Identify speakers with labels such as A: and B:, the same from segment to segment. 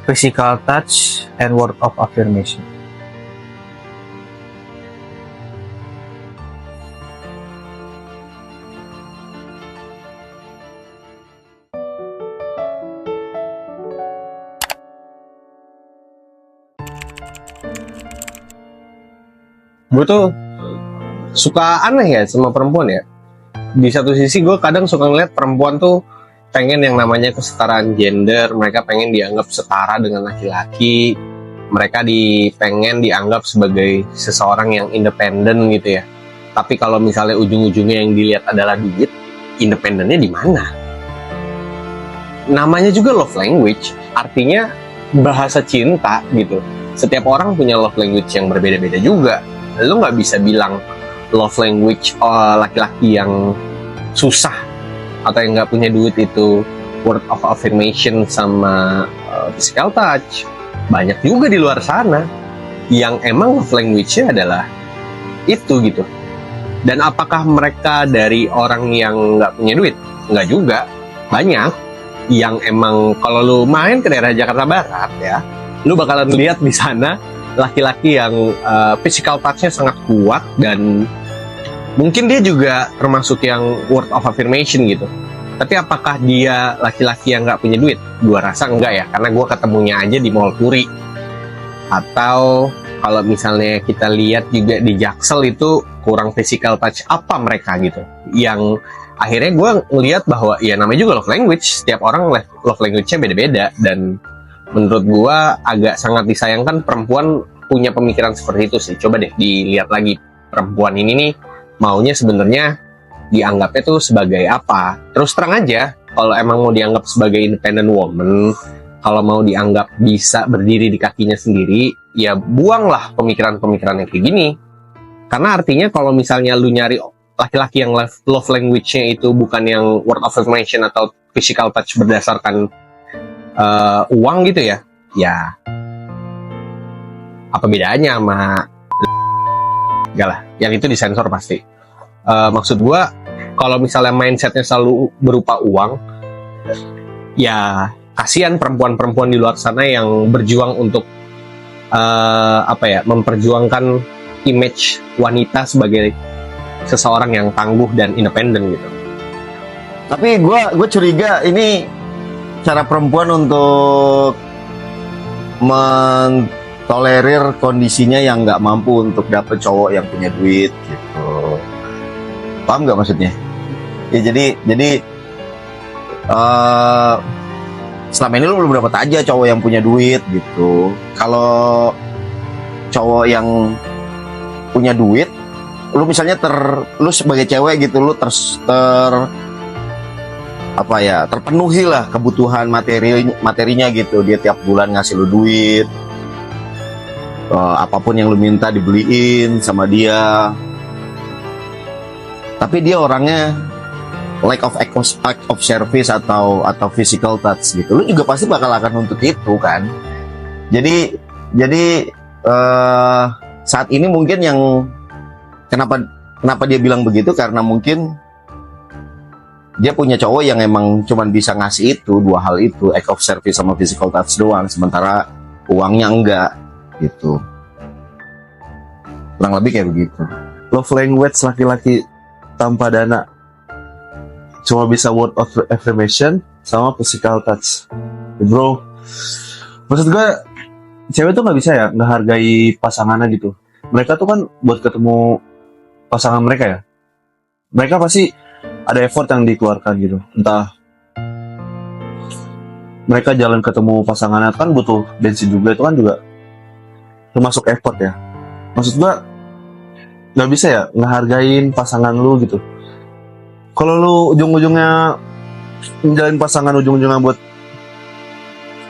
A: physical touch, and word of affirmation.
B: Gue tuh suka aneh ya sama perempuan ya. Di satu sisi gue kadang suka ngeliat perempuan tuh pengen yang namanya kesetaraan gender, mereka pengen dianggap setara dengan laki-laki, mereka pengen dianggap sebagai seseorang yang independen gitu ya. Tapi kalau misalnya ujung-ujungnya yang dilihat adalah duit, independennya di mana? Namanya juga love language, artinya bahasa cinta gitu. Setiap orang punya love language yang berbeda-beda juga. Lo nggak bisa bilang love language laki-laki yang susah atau yang nggak punya duit itu word of affirmation sama physical touch. Banyak juga di luar sana yang emang love language-nya adalah itu gitu. Dan apakah mereka dari orang yang nggak punya duit? Nggak juga. Banyak yang emang kalau lu main ke daerah Jakarta Barat ya, lu bakalan lihat di sana laki-laki yang physical touch-nya sangat kuat, dan mungkin dia juga termasuk yang word of affirmation gitu. Tapi apakah dia laki-laki yang nggak punya duit? Gua rasa enggak ya, karena gua ketemunya aja di Mall Puri. Atau kalau misalnya kita lihat juga di Jaksel itu kurang physical touch apa mereka gitu. Yang akhirnya gue ngelihat bahwa ya namanya juga love language, setiap orang love language-nya beda-beda, dan menurut gue agak sangat disayangkan perempuan punya pemikiran seperti itu sih. Coba deh dilihat lagi perempuan ini nih maunya sebenarnya dianggapnya tuh sebagai apa. Terus terang aja, kalau emang mau dianggap sebagai independent woman, kalau mau dianggap bisa berdiri di kakinya sendiri, ya buanglah pemikiran-pemikiran yang kayak gini. Karena artinya kalau misalnya lu nyari laki-laki yang love language-nya itu bukan yang word of affirmation atau physical touch berdasarkan uang gitu ya, ya apa bedanya sama enggak lah, yang itu disensor pasti. Maksud gua kalau misalnya mindsetnya selalu berupa uang, ya kasihan perempuan-perempuan di luar sana yang berjuang untuk memperjuangkan image wanita sebagai seseorang yang tangguh dan independen gitu.
C: Tapi gue curiga ini cara perempuan untuk mentolerir kondisinya yang nggak mampu untuk dapet cowok yang punya duit gitu. Paham nggak maksudnya? Ya jadi selama ini lu belum dapat aja cowok yang punya duit gitu. Kalau cowok yang punya duit, lu misalnya lu sebagai cewek gitu, lu terpenuhi lah kebutuhan materinya gitu. Dia tiap bulan ngasih lu duit, apapun yang lu minta dibeliin sama dia. Tapi dia orangnya lack of act of service atau physical touch gitu. Lu juga pasti bakal akan nuntut itu kan. Jadi saat ini mungkin yang kenapa dia bilang begitu, karena mungkin dia punya cowok yang emang cuman bisa ngasih itu, dua hal itu, act of service sama physical touch doang, sementara uangnya enggak gitu. Kurang lebih kayak begitu.
D: Love language laki-laki tanpa dana cuma bisa word of affirmation sama physical touch. Bro, maksud gue cewek tuh nggak bisa ya ngehargai pasangannya gitu. Mereka tuh kan buat ketemu pasangan mereka ya, mereka pasti ada effort yang dikeluarkan gitu. Entah mereka jalan ketemu pasangannya kan butuh bensin juga, itu kan juga termasuk effort ya. Maksud gua nggak bisa ya ngehargain pasangan lu gitu. Kalau lu ujung-ujungnya menjalin pasangan, ujung-ujungnya buat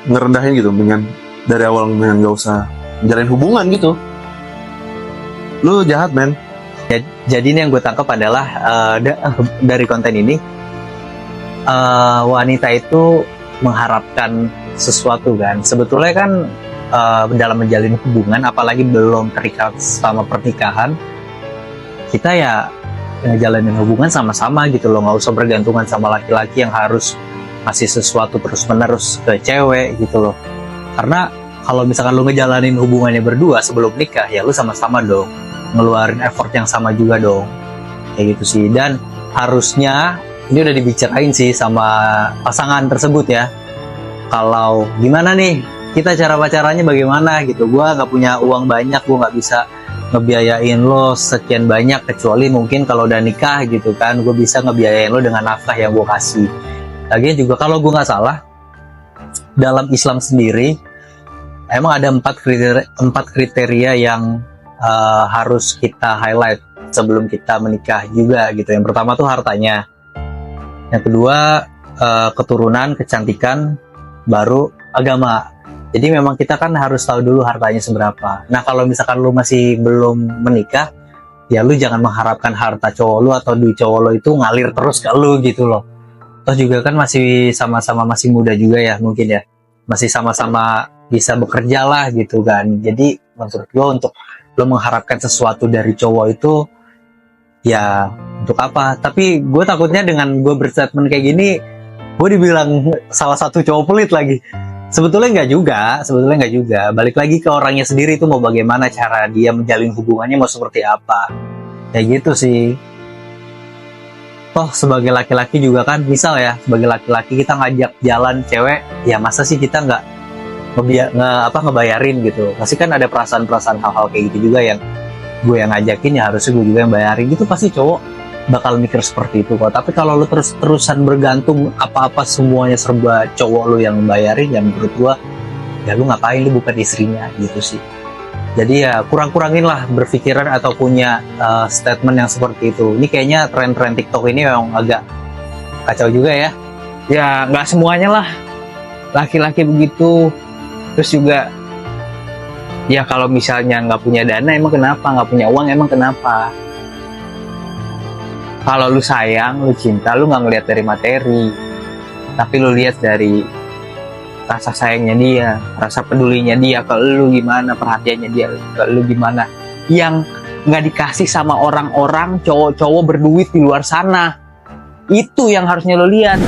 D: ngerendahin gitu, dengan dari awal dengan nggak usah menjalin hubungan gitu, lu jahat men.
A: Jadi ini yang gue tangkap adalah dari konten ini, wanita itu mengharapkan sesuatu kan. Sebetulnya kan dalam menjalin hubungan, apalagi belum terikat sama pernikahan, kita ya ngejalanin hubungan sama-sama gitu loh. Nggak usah bergantungan sama laki-laki yang harus ngasih sesuatu terus-menerus ke cewek gitu loh. Karena kalau misalkan lu ngejalanin hubungannya berdua sebelum nikah, ya lu sama-sama dong ngeluarin effort yang sama juga dong, kayak gitu sih. Dan harusnya ini udah dibicarain sih sama pasangan tersebut ya, kalau gimana nih kita cara pacarannya bagaimana gitu. Gua nggak punya uang banyak, gua nggak bisa ngebiayain lo sekian banyak, kecuali mungkin kalau udah nikah gitu kan, gue bisa ngebiayain lo dengan nafkah yang gue kasih. Lagian juga kalau gue nggak salah, dalam Islam sendiri emang ada 4 kriteria yang harus kita highlight sebelum kita menikah juga gitu. Yang pertama tuh hartanya, yang kedua keturunan, kecantikan, baru agama. Jadi memang kita kan harus tahu dulu hartanya seberapa. Nah kalau misalkan lu masih belum menikah, ya lu jangan mengharapkan harta cowok lu atau duit cowok lu itu ngalir terus ke lu gitu loh. Terus juga kan masih sama-sama masih muda juga ya mungkin ya, masih sama-sama bisa bekerja lah gitu kan. Jadi menurut gue untuk lu mengharapkan sesuatu dari cowok itu ya untuk apa? Tapi gue takutnya dengan gue berstatement kayak gini, gue dibilang salah satu cowok pelit lagi. Sebetulnya nggak juga. Balik lagi ke orangnya sendiri tuh mau bagaimana cara dia menjalin hubungannya, mau seperti apa. Kayak gitu sih. Toh sebagai laki-laki juga kan, misal ya, sebagai laki-laki kita ngajak jalan cewek, ya masa sih kita nggak ngebayarin gitu. Pasti kan ada perasaan-perasaan hal-hal kayak gitu juga yang gue yang ngajakin, ya harusnya gue juga yang bayarin gitu. Pasti cowok bakal mikir seperti itu kok. Tapi kalau lu terus-terusan bergantung apa-apa semuanya serba cowok lu yang bayarin, ya menurut gua ya lu ngapain, lu bukan istrinya gitu sih. Jadi ya kurang-kurangin lah berpikiran atau punya statement yang seperti itu. Ini kayaknya tren-tren TikTok ini memang agak kacau juga ya. Ya nggak semuanya lah laki-laki begitu. Terus juga ya kalau misalnya nggak punya dana emang kenapa, nggak punya uang emang kenapa. Kalau lu sayang, lu cinta, lu nggak ngelihat dari materi, tapi lu lihat dari rasa sayangnya dia, rasa pedulinya dia ke lu gimana, perhatiannya dia ke lu gimana, yang nggak dikasih sama orang-orang cowok-cowok berduit di luar sana. Itu yang harusnya lu lihat.